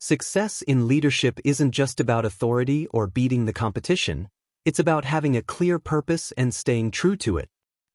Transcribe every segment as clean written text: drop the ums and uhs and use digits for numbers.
Success in leadership isn't just about authority or beating the competition, it's about having a clear purpose and staying true to it.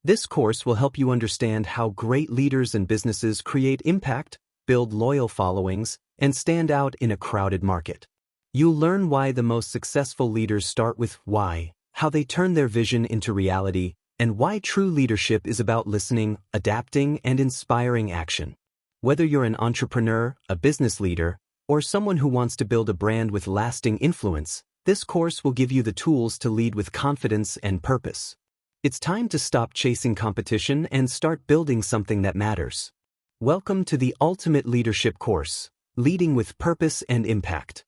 This course will help you understand how great leaders and businesses create impact, build loyal followings, and stand out in a crowded market. You'll learn why the most successful leaders start with why, how they turn their vision into reality, and why true leadership is about listening, adapting, and inspiring action. Whether you're an entrepreneur, a business leader, or someone who wants to build a brand with lasting influence, this course will give you the tools to lead with confidence and purpose. It's time to stop chasing competition and start building something that matters. Welcome to the Ultimate Leadership Course, Leading with Purpose and Impact.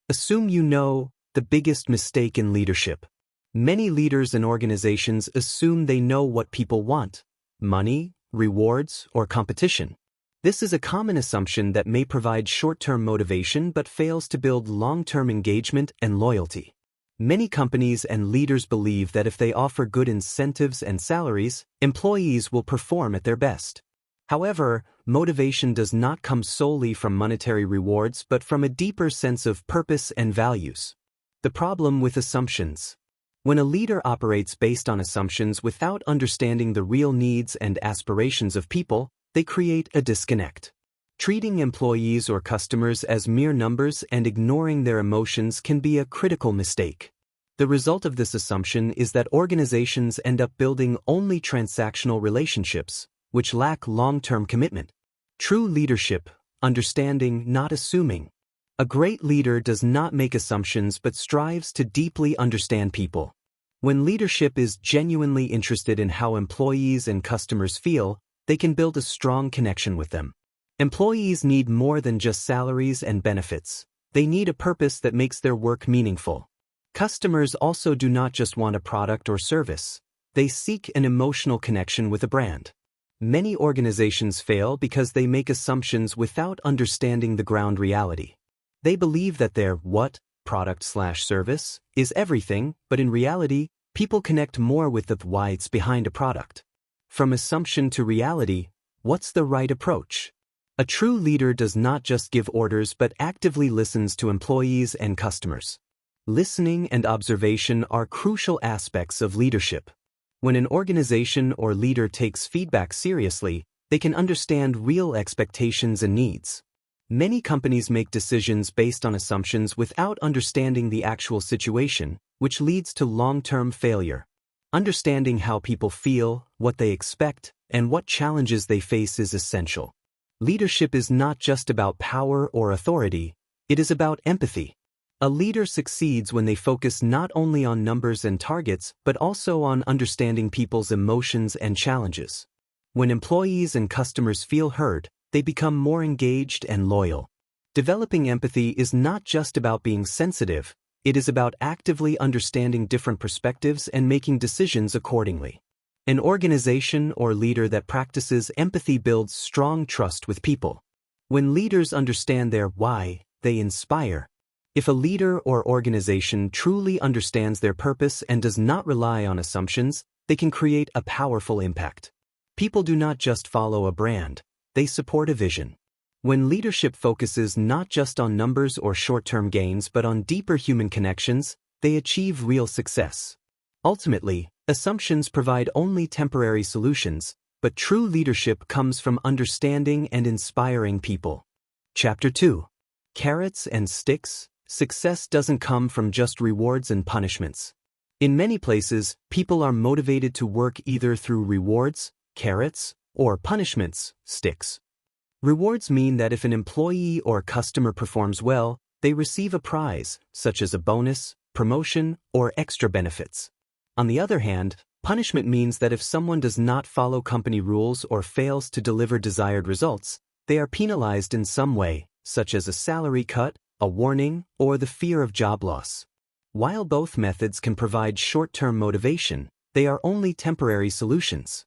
Assume you know the biggest mistake in leadership. Many leaders and organizations assume they know what people want: money, rewards, or competition. This is a common assumption that may provide short-term motivation but fails to build long-term engagement and loyalty. Many companies and leaders believe that if they offer good incentives and salaries, employees will perform at their best. However, motivation does not come solely from monetary rewards but from a deeper sense of purpose and values. The problem with assumptions. When a leader operates based on assumptions without understanding the real needs and aspirations of people, they create a disconnect. Treating employees or customers as mere numbers and ignoring their emotions can be a critical mistake. The result of this assumption is that organizations end up building only transactional relationships, which lack long-term commitment. True leadership, understanding, not assuming. A great leader does not make assumptions but strives to deeply understand people. When leadership is genuinely interested in how employees and customers feel, they can build a strong connection with them. Employees need more than just salaries and benefits. They need a purpose that makes their work meaningful. Customers also do not just want a product or service. They seek an emotional connection with a brand. Many organizations fail because they make assumptions without understanding the ground reality. They believe that their what, product/service, is everything, but in reality, people connect more with the why's behind a product. From assumption to reality, what's the right approach? A true leader does not just give orders but actively listens to employees and customers. Listening and observation are crucial aspects of leadership. When an organization or leader takes feedback seriously, they can understand real expectations and needs. Many companies make decisions based on assumptions without understanding the actual situation, which leads to long-term failure. Understanding how people feel, what they expect, and what challenges they face is essential. Leadership is not just about power or authority, it is about empathy. A leader succeeds when they focus not only on numbers and targets but also on understanding people's emotions and challenges. When employees and customers feel heard, they become more engaged and loyal. Developing empathy is not just about being sensitive, it is about actively understanding different perspectives and making decisions accordingly. An organization or leader that practices empathy builds strong trust with people. When leaders understand their why, they inspire. If a leader or organization truly understands their purpose and does not rely on assumptions, they can create a powerful impact. People do not just follow a brand, they support a vision. When leadership focuses not just on numbers or short-term gains but on deeper human connections, they achieve real success. Ultimately, assumptions provide only temporary solutions, but true leadership comes from understanding and inspiring people. Chapter 2. Carrots and Sticks. Success doesn't come from just rewards and punishments. In many places, people are motivated to work either through rewards, carrots, or punishments, sticks. Rewards mean that if an employee or customer performs well, they receive a prize, such as a bonus, promotion, or extra benefits. On the other hand, punishment means that if someone does not follow company rules or fails to deliver desired results, they are penalized in some way, such as a salary cut, a warning, or the fear of job loss. While both methods can provide short-term motivation, they are only temporary solutions.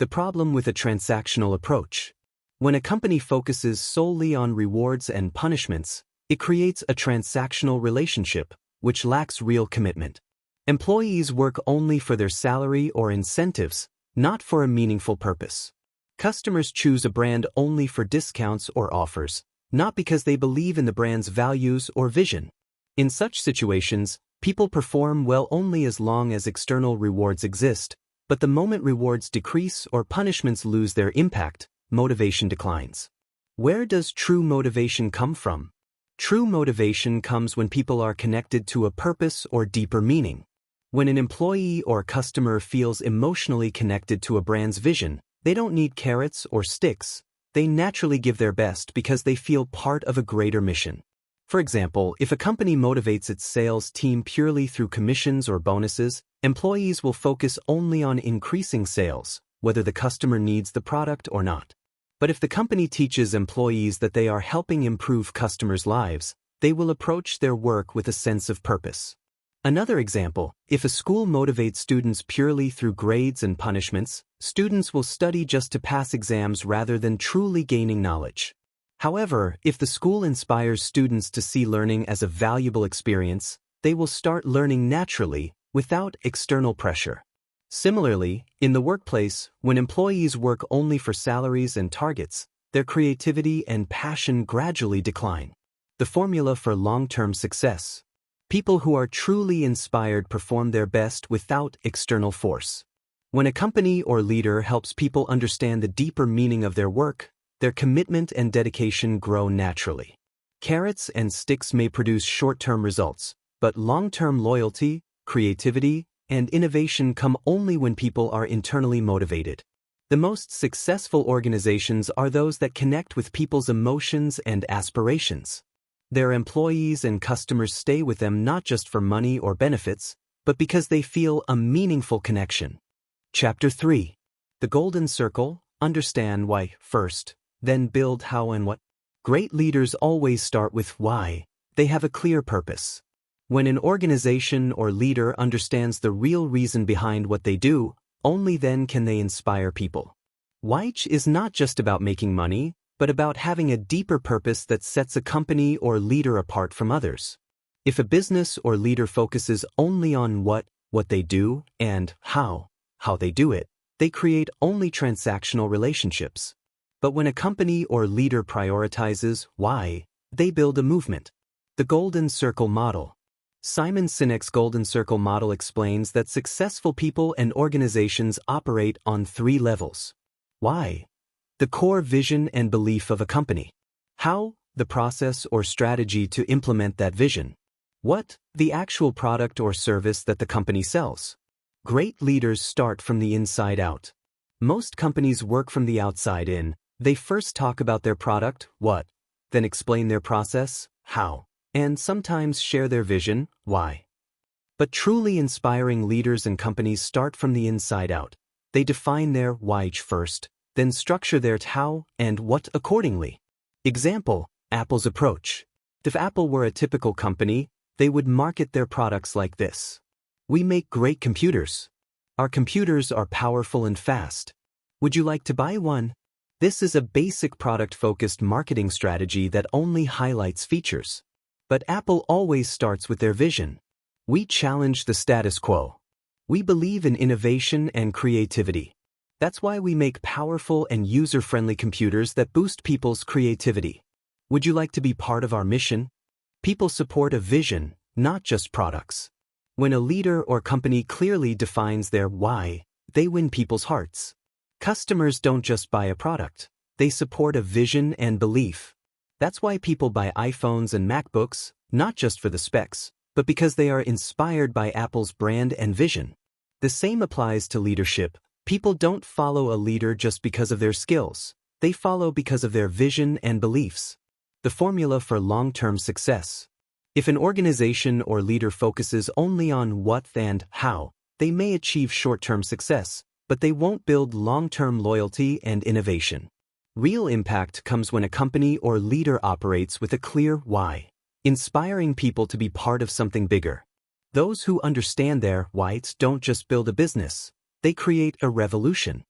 The problem with a transactional approach. When a company focuses solely on rewards and punishments, it creates a transactional relationship, which lacks real commitment. Employees work only for their salary or incentives, not for a meaningful purpose. Customers choose a brand only for discounts or offers, not because they believe in the brand's values or vision. In such situations, people perform well only as long as external rewards exist, but the moment rewards decrease or punishments lose their impact, motivation declines. Where does true motivation come from? True motivation comes when people are connected to a purpose or deeper meaning. When an employee or customer feels emotionally connected to a brand's vision, they don't need carrots or sticks. They naturally give their best because they feel part of a greater mission. For example, if a company motivates its sales team purely through commissions or bonuses, employees will focus only on increasing sales, whether the customer needs the product or not. But if the company teaches employees that they are helping improve customers' lives, they will approach their work with a sense of purpose. Another example, if a school motivates students purely through grades and punishments, students will study just to pass exams rather than truly gaining knowledge. However, if the school inspires students to see learning as a valuable experience, they will start learning naturally, without external pressure. Similarly, in the workplace, when employees work only for salaries and targets, their creativity and passion gradually decline. The formula for long-term success. People who are truly inspired perform their best without external force. When a company or leader helps people understand the deeper meaning of their work, their commitment and dedication grow naturally. Carrots and sticks may produce short-term results, but long-term loyalty, creativity, and innovation come only when people are internally motivated. The most successful organizations are those that connect with people's emotions and aspirations. Their employees and customers stay with them not just for money or benefits, but because they feel a meaningful connection. Chapter 3. The Golden Circle. Understand why first, then build how and what. Great leaders always start with why. They have a clear purpose. When an organization or leader understands the real reason behind what they do, only then can they inspire people. Why is not just about making money, but about having a deeper purpose that sets a company or leader apart from others. If a business or leader focuses only on what they do, and how they do it, they create only transactional relationships. But when a company or leader prioritizes why, they build a movement. The Golden Circle Model. Simon Sinek's Golden Circle Model explains that successful people and organizations operate on 3 levels. Why? The core vision and belief of a company. How? The process or strategy to implement that vision. What? The actual product or service that the company sells. Great leaders start from the inside out. Most companies work from the outside in. They first talk about their product, what, then explain their process, how, and sometimes share their vision, why. But truly inspiring leaders and companies start from the inside out. They define their why first, then structure their how and what accordingly. Example, Apple's approach. If Apple were a typical company, they would market their products like this. We make great computers. Our computers are powerful and fast. Would you like to buy one? This is a basic product-focused marketing strategy that only highlights features. But Apple always starts with their vision. We challenge the status quo. We believe in innovation and creativity. That's why we make powerful and user-friendly computers that boost people's creativity. Would you like to be part of our mission? People support a vision, not just products. When a leader or company clearly defines their why, they win people's hearts. Customers don't just buy a product, they support a vision and belief. That's why people buy iPhones and MacBooks, not just for the specs, but because they are inspired by Apple's brand and vision. The same applies to leadership. People don't follow a leader just because of their skills, they follow because of their vision and beliefs. The formula for long-term success. If an organization or leader focuses only on what and how, they may achieve short-term success, but they won't build long-term loyalty and innovation. Real impact comes when a company or leader operates with a clear why, inspiring people to be part of something bigger. Those who understand their whys don't just build a business, they create a revolution.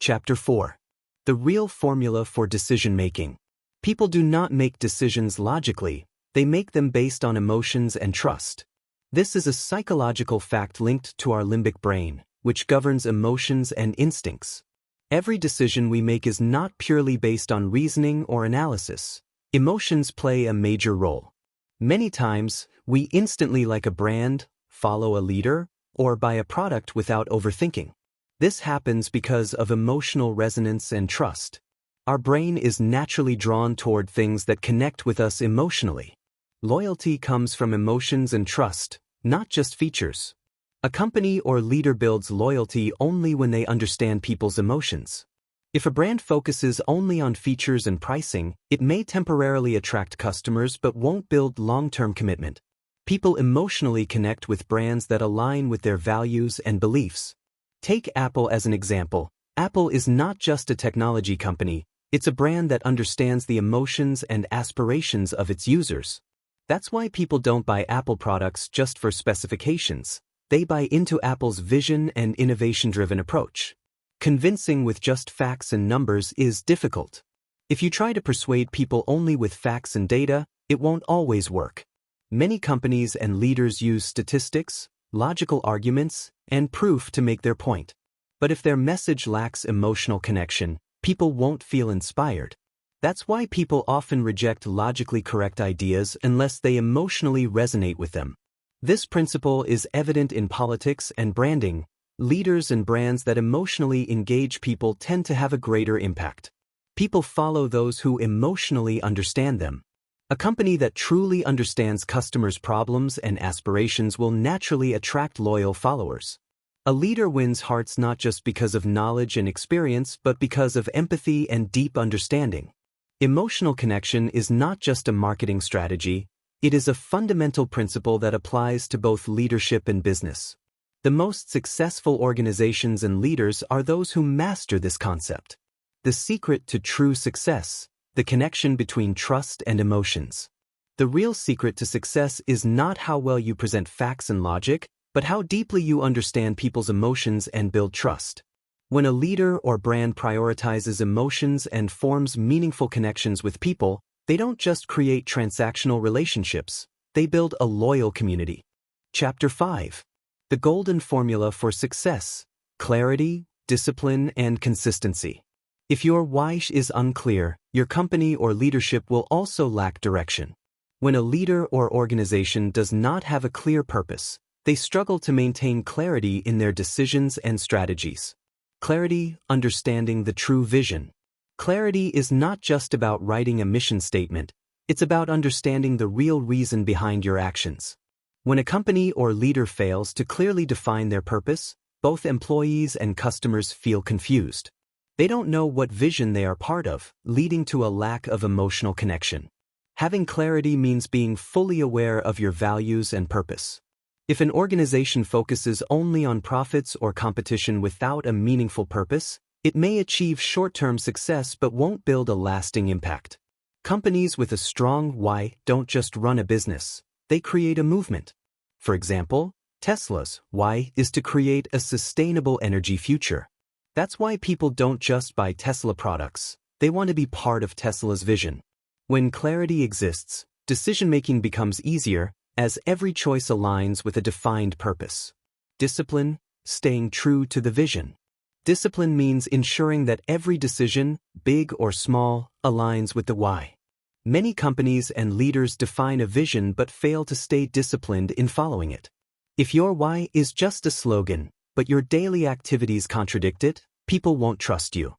Chapter 4. The real formula for decision-making. People do not make decisions logically, they make them based on emotions and trust. This is a psychological fact linked to our limbic brain, which governs emotions and instincts. Every decision we make is not purely based on reasoning or analysis. Emotions play a major role. Many times, we instantly like a brand, follow a leader, or buy a product without overthinking. This happens because of emotional resonance and trust. Our brain is naturally drawn toward things that connect with us emotionally. Loyalty comes from emotions and trust, not just features. A company or leader builds loyalty only when they understand people's emotions. If a brand focuses only on features and pricing, it may temporarily attract customers but won't build long-term commitment. People emotionally connect with brands that align with their values and beliefs. Take Apple as an example. Apple is not just a technology company, it's a brand that understands the emotions and aspirations of its users. That's why people don't buy Apple products just for specifications. They buy into Apple's vision and innovation-driven approach. Convincing with just facts and numbers is difficult. If you try to persuade people only with facts and data, it won't always work. Many companies and leaders use statistics, logical arguments, and proof to make their point. But if their message lacks emotional connection, people won't feel inspired. That's why people often reject logically correct ideas unless they emotionally resonate with them. This principle is evident in politics and branding. Leaders and brands that emotionally engage people tend to have a greater impact. People follow those who emotionally understand them. A company that truly understands customers' problems and aspirations will naturally attract loyal followers. A leader wins hearts not just because of knowledge and experience but because of empathy and deep understanding. Emotional connection is not just a marketing strategy, it is a fundamental principle that applies to both leadership and business. The most successful organizations and leaders are those who master this concept. The secret to true success: the connection between trust and emotions. The real secret to success is not how well you present facts and logic, but how deeply you understand people's emotions and build trust. When a leader or brand prioritizes emotions and forms meaningful connections with people, they don't just create transactional relationships, they build a loyal community. Chapter 5. The Golden Formula for Success: Clarity, Discipline, and Consistency. If your why is unclear, your company or leadership will also lack direction. When a leader or organization does not have a clear purpose, they struggle to maintain clarity in their decisions and strategies. Clarity, understanding the true vision. Clarity is not just about writing a mission statement, it's about understanding the real reason behind your actions. When a company or leader fails to clearly define their purpose, both employees and customers feel confused. They don't know what vision they are part of, leading to a lack of emotional connection. Having clarity means being fully aware of your values and purpose. If an organization focuses only on profits or competition without a meaningful purpose, it may achieve short-term success but won't build a lasting impact. Companies with a strong why don't just run a business, they create a movement. For example, Tesla's why is to create a sustainable energy future. That's why people don't just buy Tesla products, they want to be part of Tesla's vision. When clarity exists, decision-making becomes easier, as every choice aligns with a defined purpose. Discipline, staying true to the vision. Discipline means ensuring that every decision, big or small, aligns with the why. Many companies and leaders define a vision but fail to stay disciplined in following it. If your why is just a slogan, but your daily activities contradict it, people won't trust you.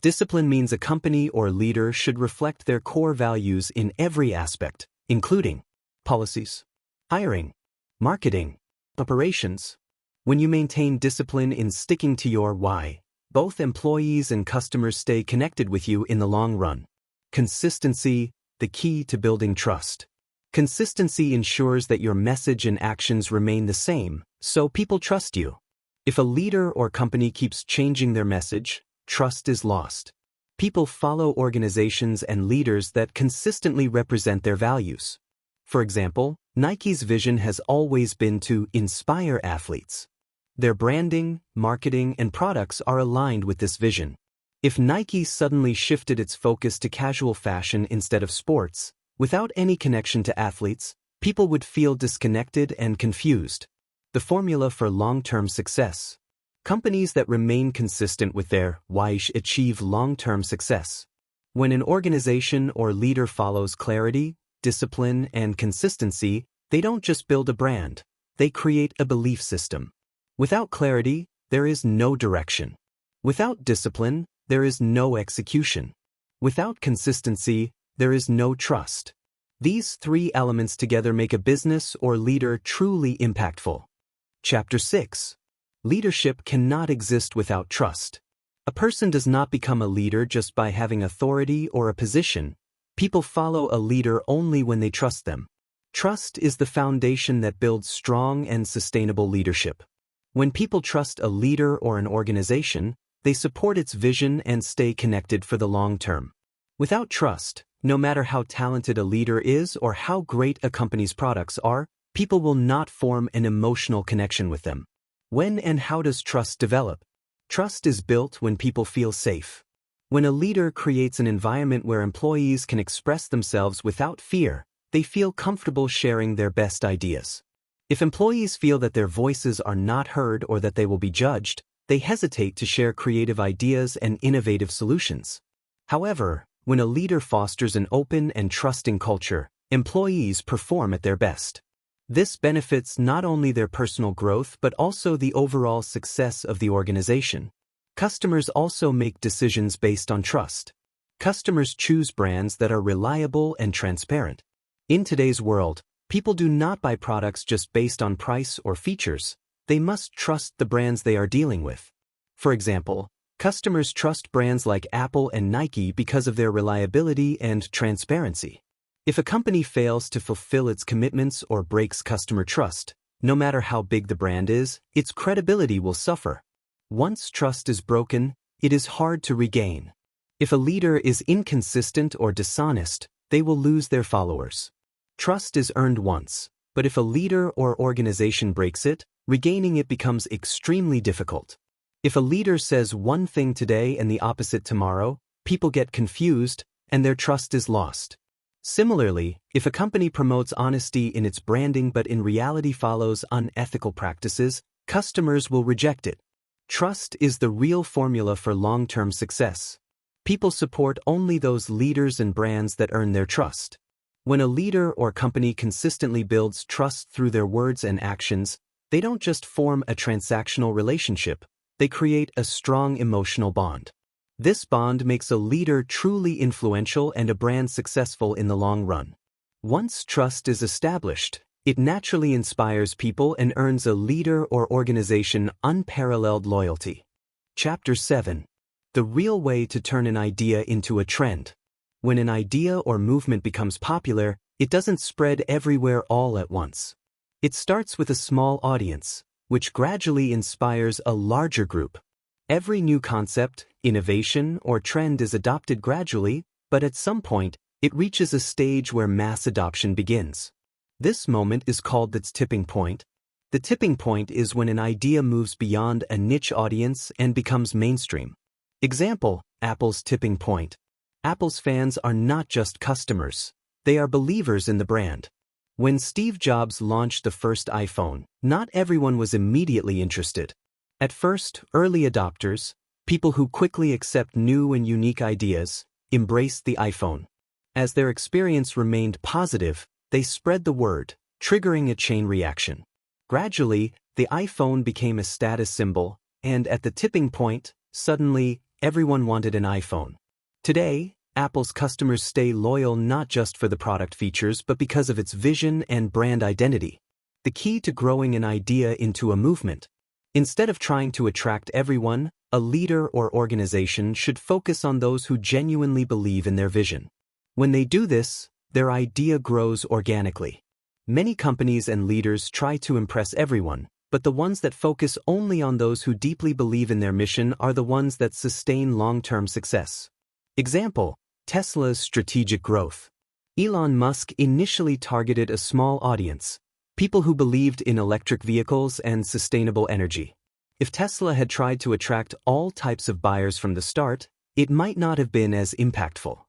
Discipline means a company or leader should reflect their core values in every aspect, including policies, hiring, marketing, operations. When you maintain discipline in sticking to your why, both employees and customers stay connected with you in the long run. Consistency, the key to building trust. Consistency ensures that your message and actions remain the same, so people trust you. If a leader or company keeps changing their message, trust is lost. People follow organizations and leaders that consistently represent their values. For example, Nike's vision has always been to inspire athletes. Their branding, marketing, and products are aligned with this vision. If Nike suddenly shifted its focus to casual fashion instead of sports, without any connection to athletes, people would feel disconnected and confused. The formula for long-term success. Companies that remain consistent with their why achieve long-term success. When an organization or leader follows clarity, discipline, and consistency, they don't just build a brand, they create a belief system. Without clarity, there is no direction. Without discipline, there is no execution. Without consistency, there is no trust. These three elements together make a business or leader truly impactful. Chapter 6. Leadership cannot exist without trust. A person does not become a leader just by having authority or a position. People follow a leader only when they trust them. Trust is the foundation that builds strong and sustainable leadership. When people trust a leader or an organization, they support its vision and stay connected for the long term. Without trust, no matter how talented a leader is or how great a company's products are, people will not form an emotional connection with them. When and how does trust develop? Trust is built when people feel safe. When a leader creates an environment where employees can express themselves without fear, they feel comfortable sharing their best ideas. If employees feel that their voices are not heard or that they will be judged, they hesitate to share creative ideas and innovative solutions. However, when a leader fosters an open and trusting culture, employees perform at their best. This benefits not only their personal growth but also the overall success of the organization. Customers also make decisions based on trust. Customers choose brands that are reliable and transparent. In today's world, people do not buy products just based on price or features. They must trust the brands they are dealing with. For example, customers trust brands like Apple and Nike because of their reliability and transparency. If a company fails to fulfill its commitments or breaks customer trust, no matter how big the brand is, its credibility will suffer. Once trust is broken, it is hard to regain. If a leader is inconsistent or dishonest, they will lose their followers. Trust is earned once, but if a leader or organization breaks it, regaining it becomes extremely difficult. If a leader says one thing today and the opposite tomorrow, people get confused, and their trust is lost. Similarly, if a company promotes honesty in its branding but in reality follows unethical practices, customers will reject it. Trust is the real formula for long-term success. People support only those leaders and brands that earn their trust. When a leader or company consistently builds trust through their words and actions, they don't just form a transactional relationship, they create a strong emotional bond. This bond makes a leader truly influential and a brand successful in the long run. Once trust is established, it naturally inspires people and earns a leader or organization unparalleled loyalty. Chapter 7. The real way to turn an idea into a trend. When an idea or movement becomes popular, it doesn't spread everywhere all at once. It starts with a small audience, which gradually inspires a larger group. Every new concept, innovation, or trend is adopted gradually, but at some point, it reaches a stage where mass adoption begins. This moment is called its tipping point. The tipping point is when an idea moves beyond a niche audience and becomes mainstream. Example, Apple's tipping point. Apple's fans are not just customers, they are believers in the brand. When Steve Jobs launched the first iPhone, not everyone was immediately interested. At first, early adopters, people who quickly accept new and unique ideas, embraced the iPhone. As their experience remained positive, they spread the word, triggering a chain reaction. Gradually, the iPhone became a status symbol, and at the tipping point, suddenly, everyone wanted an iPhone. Today, Apple's customers stay loyal not just for the product features but because of its vision and brand identity. The key to growing an idea into a movement. Instead of trying to attract everyone, a leader or organization should focus on those who genuinely believe in their vision. When they do this, their idea grows organically. Many companies and leaders try to impress everyone, but the ones that focus only on those who deeply believe in their mission are the ones that sustain long-term success. Example, Tesla's strategic growth. Elon Musk initially targeted a small audience, people who believed in electric vehicles and sustainable energy. If Tesla had tried to attract all types of buyers from the start, it might not have been as impactful.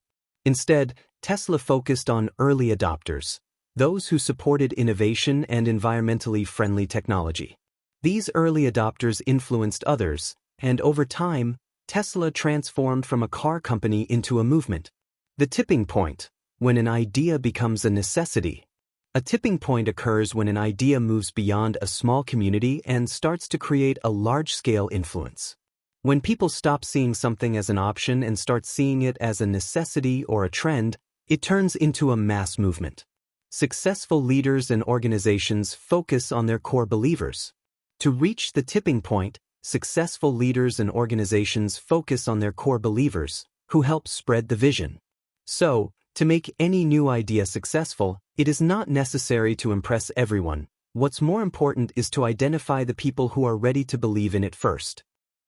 Instead, Tesla focused on early adopters, those who supported innovation and environmentally friendly technology. These early adopters influenced others, and over time, Tesla transformed from a car company into a movement. The tipping point, when an idea becomes a necessity. A tipping point occurs when an idea moves beyond a small community and starts to create a large-scale influence. When people stop seeing something as an option and start seeing it as a necessity or a trend, it turns into a mass movement. Successful leaders and organizations focus on their core believers. To reach the tipping point, successful leaders and organizations focus on their core believers, who help spread the vision. So, to make any new idea successful, it is not necessary to impress everyone. What's more important is to identify the people who are ready to believe in it first.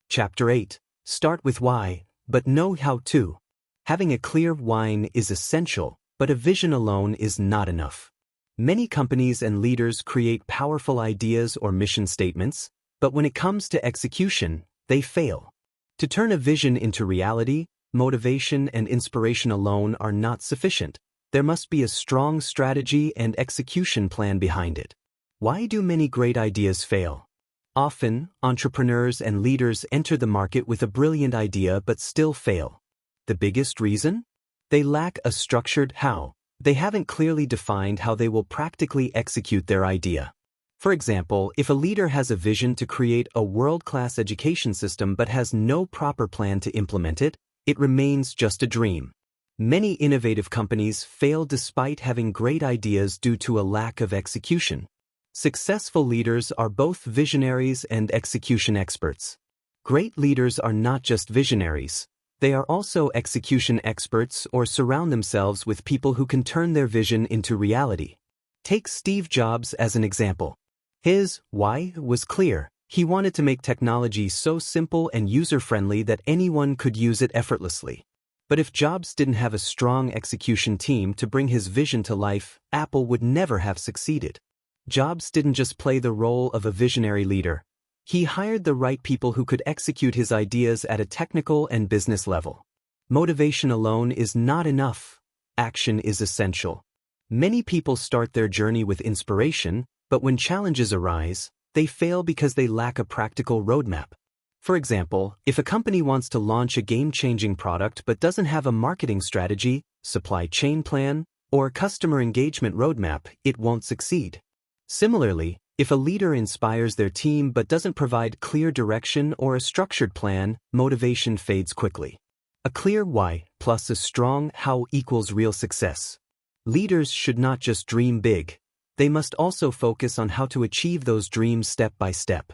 Chapter 8. Start with why, but know how to. Having a clear why is essential, but a vision alone is not enough. Many companies and leaders create powerful ideas or mission statements, but when it comes to execution, they fail. To turn a vision into reality, motivation and inspiration alone are not sufficient. There must be a strong strategy and execution plan behind it. Why do many great ideas fail? Often, entrepreneurs and leaders enter the market with a brilliant idea but still fail. The biggest reason? They lack a structured how. They haven't clearly defined how they will practically execute their idea. For example, if a leader has a vision to create a world-class education system but has no proper plan to implement it, it remains just a dream. Many innovative companies fail despite having great ideas due to a lack of execution. Successful leaders are both visionaries and execution experts. Great leaders are not just visionaries. They are also execution experts or surround themselves with people who can turn their vision into reality. Take Steve Jobs as an example. His why was clear. He wanted to make technology so simple and user-friendly that anyone could use it effortlessly. But if Jobs didn't have a strong execution team to bring his vision to life, Apple would never have succeeded. Jobs didn't just play the role of a visionary leader. He hired the right people who could execute his ideas at a technical and business level. Motivation alone is not enough. Action is essential. Many people start their journey with inspiration, but when challenges arise, they fail because they lack a practical roadmap. For example, if a company wants to launch a game-changing product but doesn't have a marketing strategy, supply chain plan, or customer engagement roadmap, it won't succeed. Similarly, if a leader inspires their team but doesn't provide clear direction or a structured plan, motivation fades quickly. A clear why plus a strong how equals real success. Leaders should not just dream big. They must also focus on how to achieve those dreams step by step.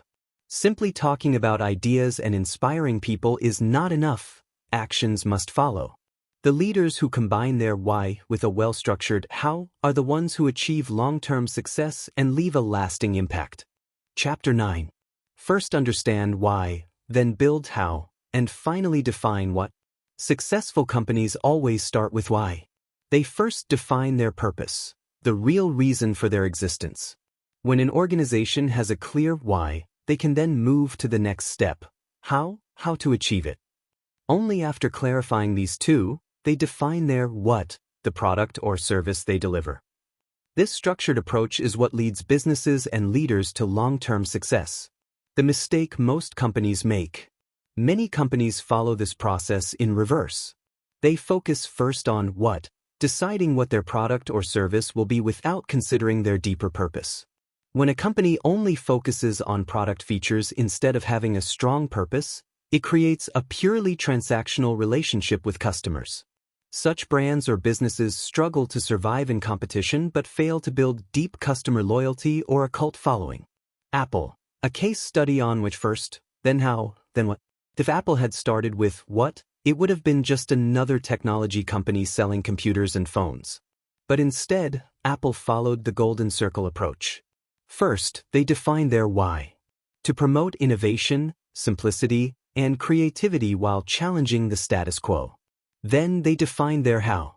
Simply talking about ideas and inspiring people is not enough. Actions must follow. The leaders who combine their why with a well-structured how are the ones who achieve long-term success and leave a lasting impact. Chapter 9. First understand why, then build how, and finally define what. Successful companies always start with why. They first define their purpose, the real reason for their existence. When an organization has a clear why, they can then move to the next step, how to achieve it. Only after clarifying these two, they define their what, the product or service they deliver. This structured approach is what leads businesses and leaders to long-term success. The mistake most companies make. Many companies follow this process in reverse. They focus first on what, deciding what their product or service will be without considering their deeper purpose. When a company only focuses on product features instead of having a strong purpose, it creates a purely transactional relationship with customers. Such brands or businesses struggle to survive in competition but fail to build deep customer loyalty or a cult following. Apple, a case study on which first, then how, then what. If Apple had started with what, it would have been just another technology company selling computers and phones. But instead, Apple followed the golden circle approach. First, they defined their why. To promote innovation, simplicity, and creativity while challenging the status quo. Then they defined their how.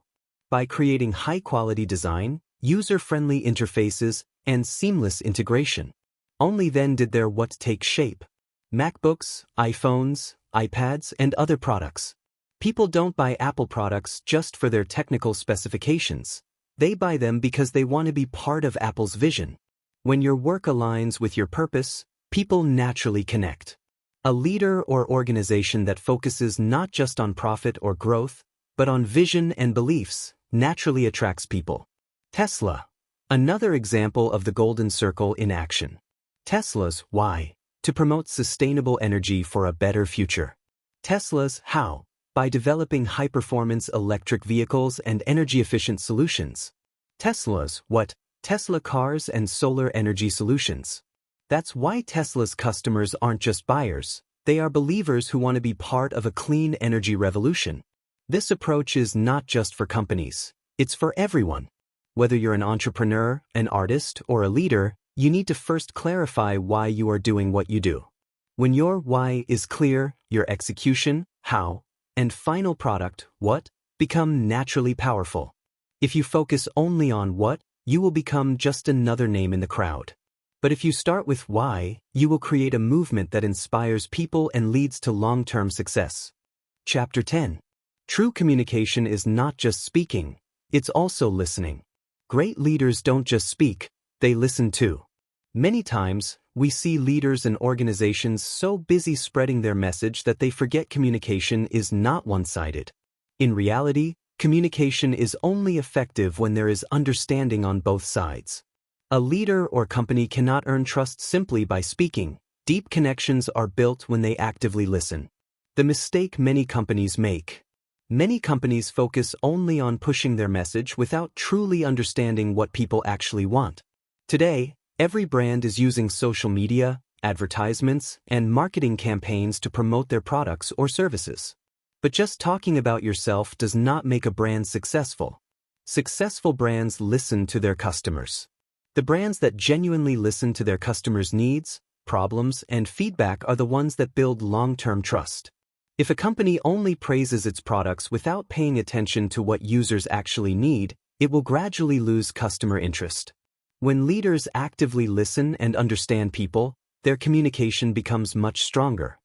By creating high-quality design, user-friendly interfaces, and seamless integration. Only then did their what take shape. MacBooks, iPhones, iPads, and other products. People don't buy Apple products just for their technical specifications. They buy them because they want to be part of Apple's vision. When your work aligns with your purpose, people naturally connect. A leader or organization that focuses not just on profit or growth, but on vision and beliefs, naturally attracts people. Tesla. Another example of the golden circle in action. Tesla's why? To promote sustainable energy for a better future. Tesla's how? By developing high-performance electric vehicles and energy-efficient solutions. Tesla's what? Tesla cars and solar energy solutions. That's why Tesla's customers aren't just buyers, they are believers who want to be part of a clean energy revolution. This approach is not just for companies, it's for everyone. Whether you're an entrepreneur, an artist, or a leader, you need to first clarify why you are doing what you do. When your why is clear, your execution, how, and final product, what, become naturally powerful. If you focus only on what, you will become just another name in the crowd. But if you start with why, you will create a movement that inspires people and leads to long-term success. Chapter 10. True communication is not just speaking, it's also listening. Great leaders don't just speak, they listen too. Many times, we see leaders and organizations so busy spreading their message that they forget communication is not one-sided. In reality, communication is only effective when there is understanding on both sides. A leader or company cannot earn trust simply by speaking. Deep connections are built when they actively listen. The mistake many companies make. Many companies focus only on pushing their message without truly understanding what people actually want. Today, every brand is using social media, advertisements, and marketing campaigns to promote their products or services. But just talking about yourself does not make a brand successful. Successful brands listen to their customers. The brands that genuinely listen to their customers' needs, problems, and feedback are the ones that build long-term trust. If a company only praises its products without paying attention to what users actually need, it will gradually lose customer interest. When leaders actively listen and understand people, their communication becomes much stronger.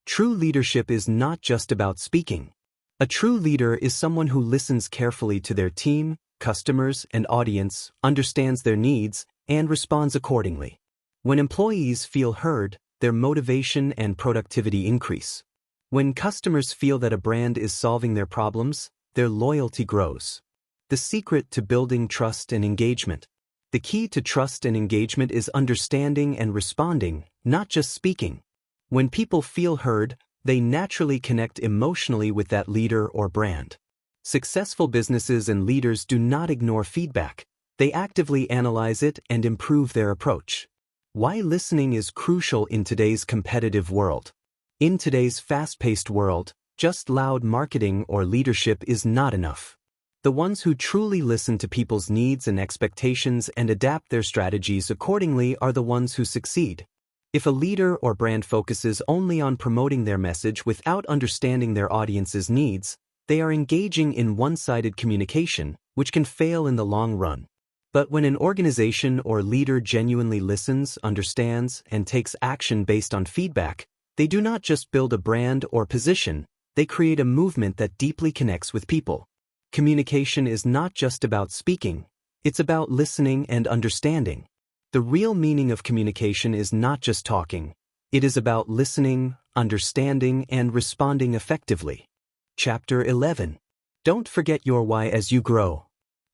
True leadership is not just about speaking. A true leader is someone who listens carefully to their team, customers, and audience, understands their needs, and responds accordingly. When employees feel heard, their motivation and productivity increase. When customers feel that a brand is solving their problems, their loyalty grows. The secret to building trust and engagement. The key to trust and engagement is understanding and responding, not just speaking. When people feel heard, they naturally connect emotionally with that leader or brand. Successful businesses and leaders do not ignore feedback. They actively analyze it and improve their approach. Why listening is crucial in today's competitive world. In today's fast-paced world, just loud marketing or leadership is not enough. The ones who truly listen to people's needs and expectations and adapt their strategies accordingly are the ones who succeed. If a leader or brand focuses only on promoting their message without understanding their audience's needs, they are engaging in one-sided communication, which can fail in the long run. But when an organization or leader genuinely listens, understands, and takes action based on feedback, they do not just build a brand or position, they create a movement that deeply connects with people. Communication is not just about speaking, it's about listening and understanding. The real meaning of communication is not just talking, it is about listening, understanding, and responding effectively. Chapter 11. Don't forget your why as you grow.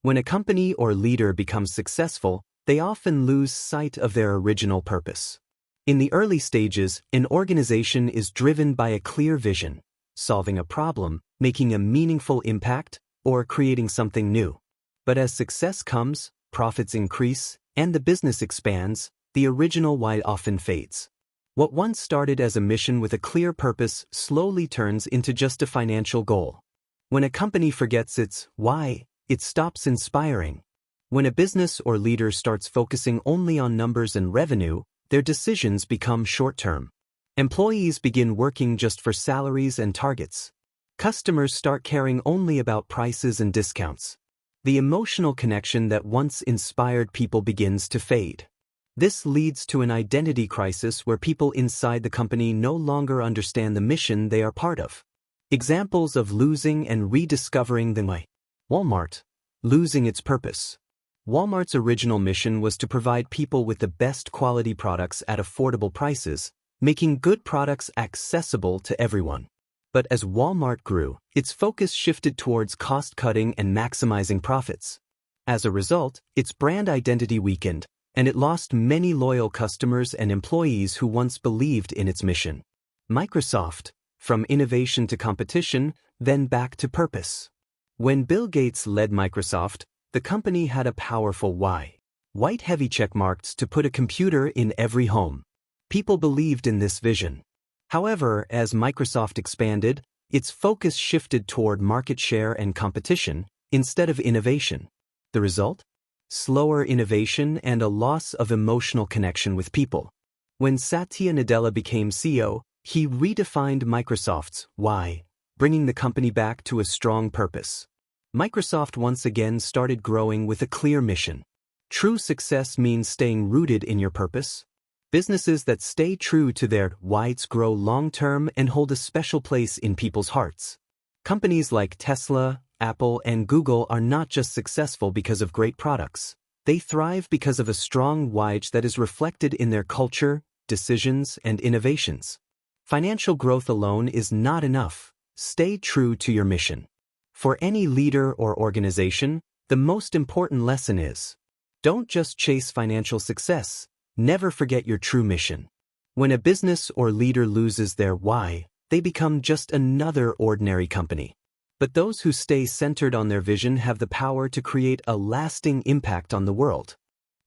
When a company or leader becomes successful, they often lose sight of their original purpose. In the early stages, an organization is driven by a clear vision, solving a problem, making a meaningful impact, or creating something new. But as success comes, profits increase, and the business expands, the original why often fades. What once started as a mission with a clear purpose slowly turns into just a financial goal. When a company forgets its why, it stops inspiring. When a business or leader starts focusing only on numbers and revenue, their decisions become short-term. Employees begin working just for salaries and targets. Customers start caring only about prices and discounts. The emotional connection that once inspired people begins to fade. This leads to an identity crisis where people inside the company no longer understand the mission they are part of. Examples of losing and rediscovering the why. Walmart. Losing its purpose. Walmart's original mission was to provide people with the best quality products at affordable prices, making good products accessible to everyone. But as Walmart grew, its focus shifted towards cost-cutting and maximizing profits. As a result, its brand identity weakened, and it lost many loyal customers and employees who once believed in its mission. Microsoft, from innovation to competition, then back to purpose. When Bill Gates led Microsoft, the company had a powerful why. White heavy check marks to put a computer in every home. People believed in this vision. However, as Microsoft expanded, its focus shifted toward market share and competition instead of innovation. The result? Slower innovation and a loss of emotional connection with people. When Satya Nadella became CEO, he redefined Microsoft's why, bringing the company back to a strong purpose. Microsoft once again started growing with a clear mission. True success means staying rooted in your purpose. Businesses that stay true to their whys grow long-term and hold a special place in people's hearts. Companies like Tesla, Apple, and Google are not just successful because of great products. They thrive because of a strong why that is reflected in their culture, decisions, and innovations. Financial growth alone is not enough. Stay true to your mission. For any leader or organization, the most important lesson is: don't just chase financial success. Never forget your true mission. When a business or leader loses their why, they become just another ordinary company. But those who stay centered on their vision have the power to create a lasting impact on the world.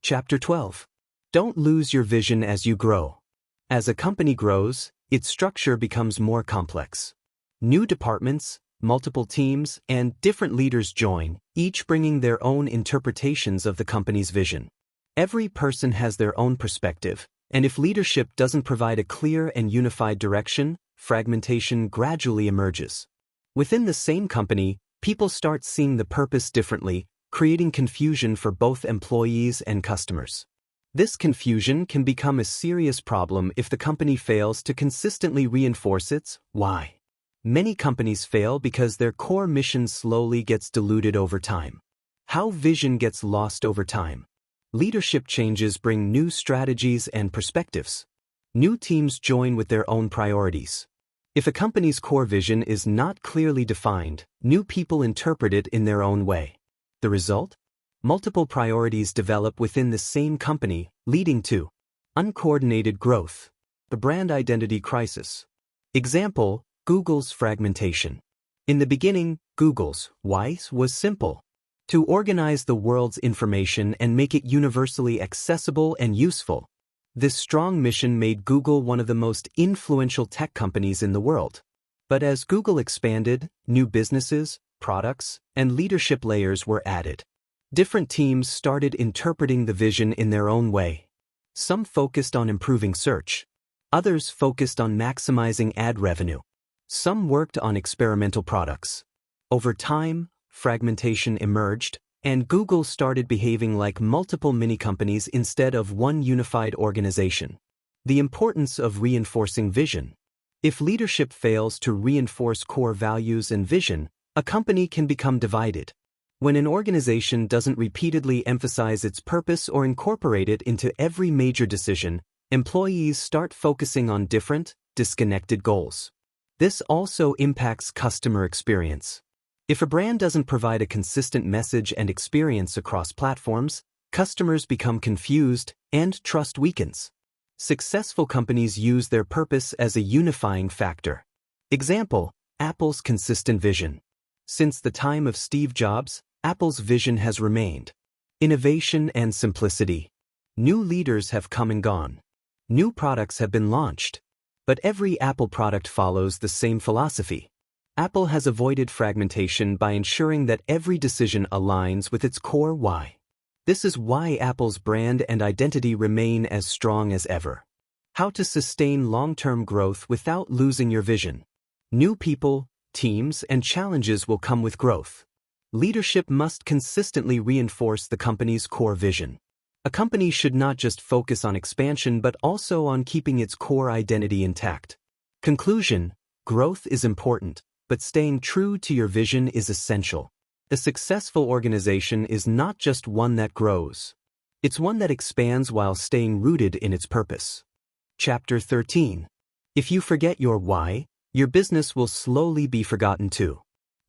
Chapter 12. Don't lose your vision as you grow. As a company grows, its structure becomes more complex. New departments, multiple teams, and different leaders join, each bringing their own interpretations of the company's vision. Every person has their own perspective, and if leadership doesn't provide a clear and unified direction, fragmentation gradually emerges. Within the same company, people start seeing the purpose differently, creating confusion for both employees and customers. This confusion can become a serious problem if the company fails to consistently reinforce its why. Many companies fail because their core mission slowly gets diluted over time. How vision gets lost over time. Leadership changes bring new strategies and perspectives. New teams join with their own priorities. If a company's core vision is not clearly defined, new people interpret it in their own way. The result? Multiple priorities develop within the same company, leading to uncoordinated growth. The brand identity crisis. Example: Google's fragmentation. In the beginning, Google's why was simple: to organize the world's information and make it universally accessible and useful. This strong mission made Google one of the most influential tech companies in the world. But as Google expanded, new businesses, products, and leadership layers were added. Different teams started interpreting the vision in their own way. Some focused on improving search. Others focused on maximizing ad revenue. Some worked on experimental products. Over time, fragmentation emerged, and Google started behaving like multiple mini-companies instead of one unified organization. The importance of reinforcing vision. If leadership fails to reinforce core values and vision, a company can become divided. When an organization doesn't repeatedly emphasize its purpose or incorporate it into every major decision, employees start focusing on different, disconnected goals. This also impacts customer experience. If a brand doesn't provide a consistent message and experience across platforms, customers become confused and trust weakens. Successful companies use their purpose as a unifying factor. Example: Apple's consistent vision. Since the time of Steve Jobs, Apple's vision has remained innovation and simplicity. New leaders have come and gone. New products have been launched. But every Apple product follows the same philosophy. Apple has avoided fragmentation by ensuring that every decision aligns with its core why. This is why Apple's brand and identity remain as strong as ever. How to sustain long-term growth without losing your vision. New people, teams, and challenges will come with growth. Leadership must consistently reinforce the company's core vision. A company should not just focus on expansion but also on keeping its core identity intact. Conclusion: growth is important, but staying true to your vision is essential. A successful organization is not just one that grows. It's one that expands while staying rooted in its purpose. Chapter 13. If you forget your why, your business will slowly be forgotten too.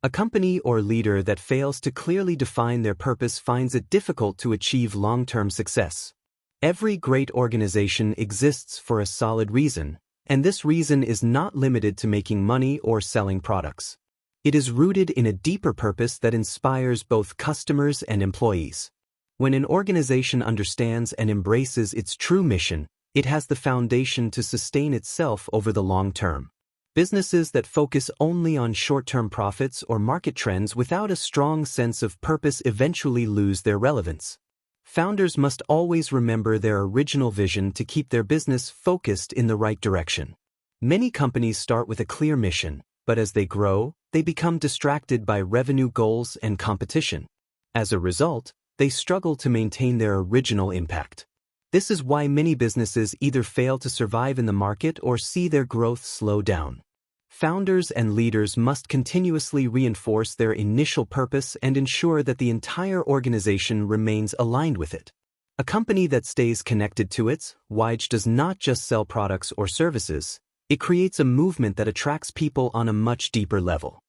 A company or leader that fails to clearly define their purpose finds it difficult to achieve long-term success. Every great organization exists for a solid reason, and this reason is not limited to making money or selling products. It is rooted in a deeper purpose that inspires both customers and employees. When an organization understands and embraces its true mission, it has the foundation to sustain itself over the long term. Businesses that focus only on short-term profits or market trends without a strong sense of purpose eventually lose their relevance. Founders must always remember their original vision to keep their business focused in the right direction. Many companies start with a clear mission, but as they grow, they become distracted by revenue goals and competition. As a result, they struggle to maintain their original impact. This is why many businesses either fail to survive in the market or see their growth slow down. Founders and leaders must continuously reinforce their initial purpose and ensure that the entire organization remains aligned with it. A company that stays connected to its why does not just sell products or services, it creates a movement that attracts people on a much deeper level.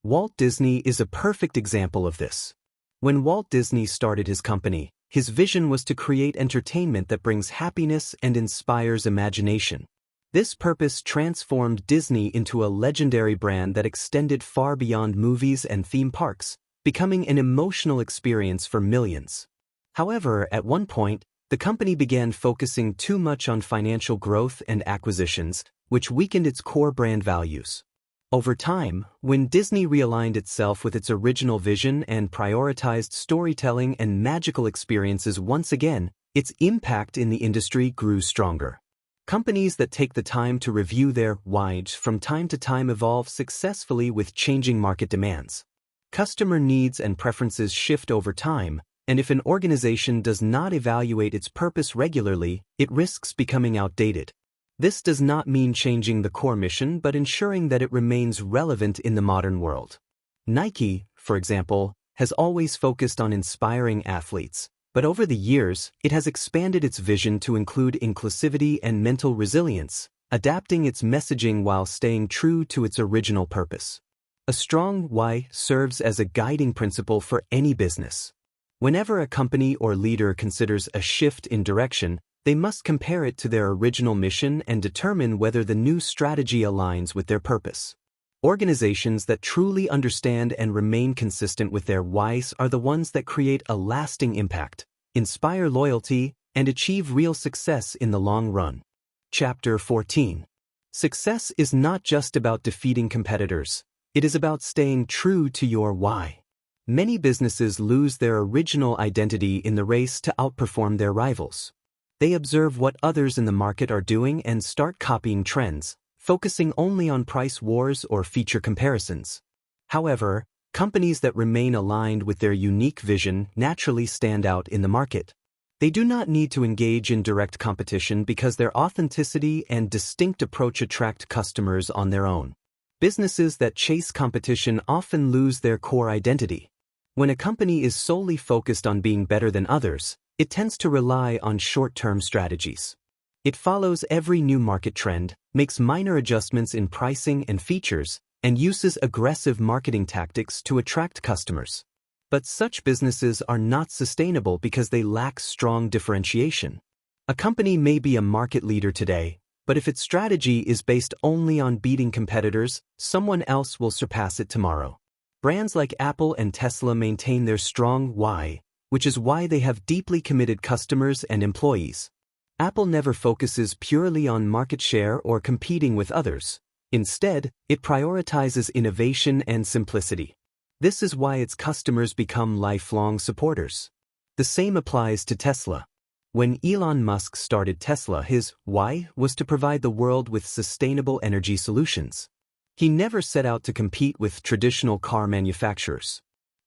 Walt Disney is a perfect example of this. When Walt Disney started his company, his vision was to create entertainment that brings happiness and inspires imagination. This purpose transformed Disney into a legendary brand that extended far beyond movies and theme parks, becoming an emotional experience for millions. However, at one point, the company began focusing too much on financial growth and acquisitions, which weakened its core brand values. Over time, when Disney realigned itself with its original vision and prioritized storytelling and magical experiences once again, its impact in the industry grew stronger. Companies that take the time to review their whys from time to time evolve successfully with changing market demands. Customer needs and preferences shift over time, and if an organization does not evaluate its purpose regularly, it risks becoming outdated. This does not mean changing the core mission but ensuring that it remains relevant in the modern world. Nike, for example, has always focused on inspiring athletes, but over the years, it has expanded its vision to include inclusivity and mental resilience, adapting its messaging while staying true to its original purpose. A strong why serves as a guiding principle for any business. Whenever a company or leader considers a shift in direction, they must compare it to their original mission and determine whether the new strategy aligns with their purpose. Organizations that truly understand and remain consistent with their whys are the ones that create a lasting impact, inspire loyalty, and achieve real success in the long run. Chapter 14. Success is not just about defeating competitors. It is about staying true to your why. Many businesses lose their original identity in the race to outperform their rivals. They observe what others in the market are doing and start copying trends, focusing only on price wars or feature comparisons. However, companies that remain aligned with their unique vision naturally stand out in the market. They do not need to engage in direct competition because their authenticity and distinct approach attract customers on their own. Businesses that chase competition often lose their core identity. When a company is solely focused on being better than others, it tends to rely on short-term strategies. It follows every new market trend, makes minor adjustments in pricing and features, and uses aggressive marketing tactics to attract customers. But such businesses are not sustainable because they lack strong differentiation. A company may be a market leader today, but if its strategy is based only on beating competitors, someone else will surpass it tomorrow. Brands like Apple and Tesla maintain their strong why, which is why they have deeply committed customers and employees. Apple never focuses purely on market share or competing with others. Instead, it prioritizes innovation and simplicity. This is why its customers become lifelong supporters. The same applies to Tesla. When Elon Musk started Tesla, his why was to provide the world with sustainable energy solutions. He never set out to compete with traditional car manufacturers.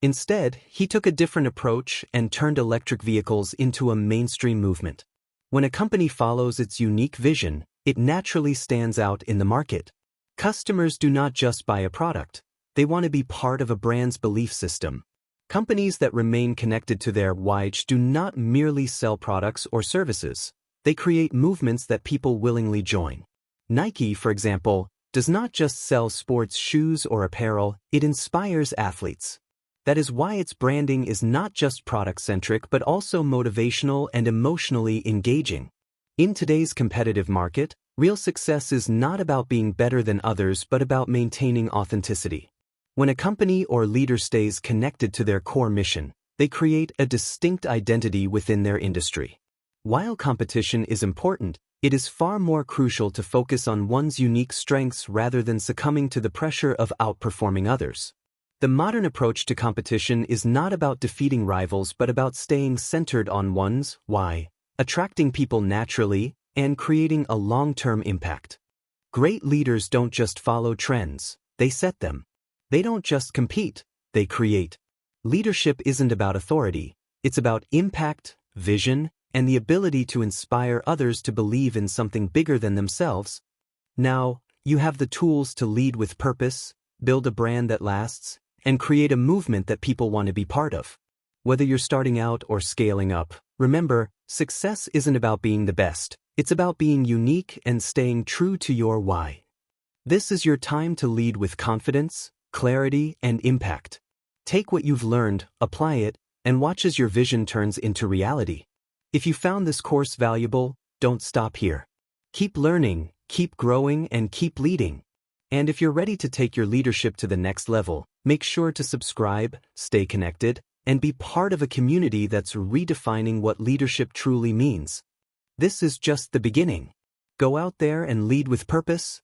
Instead, he took a different approach and turned electric vehicles into a mainstream movement. When a company follows its unique vision, it naturally stands out in the market. Customers do not just buy a product, they want to be part of a brand's belief system. Companies that remain connected to their why do not merely sell products or services, They create movements that people willingly join. Nike, for example, does not just sell sports shoes or apparel, it inspires athletes. That is why its branding is not just product-centric but also motivational and emotionally engaging. In today's competitive market, real success is not about being better than others but about maintaining authenticity. When a company or leader stays connected to their core mission, they create a distinct identity within their industry. While competition is important, it is far more crucial to focus on one's unique strengths rather than succumbing to the pressure of outperforming others. The modern approach to competition is not about defeating rivals but about staying centered on one's why, attracting people naturally, and creating a long-term impact. Great leaders don't just follow trends, they set them. They don't just compete, they create. Leadership isn't about authority, it's about impact, vision, and the ability to inspire others to believe in something bigger than themselves. Now, you have the tools to lead with purpose, build a brand that lasts, and create a movement that people want to be part of. Whether you're starting out or scaling up, remember, success isn't about being the best, it's about being unique and staying true to your why. This is your time to lead with confidence, clarity, and impact. Take what you've learned, apply it, and watch as your vision turns into reality. If you found this course valuable, don't stop here. Keep learning, keep growing, and keep leading. And if you're ready to take your leadership to the next level, make sure to subscribe, stay connected, and be part of a community that's redefining what leadership truly means. This is just the beginning. Go out there and lead with purpose,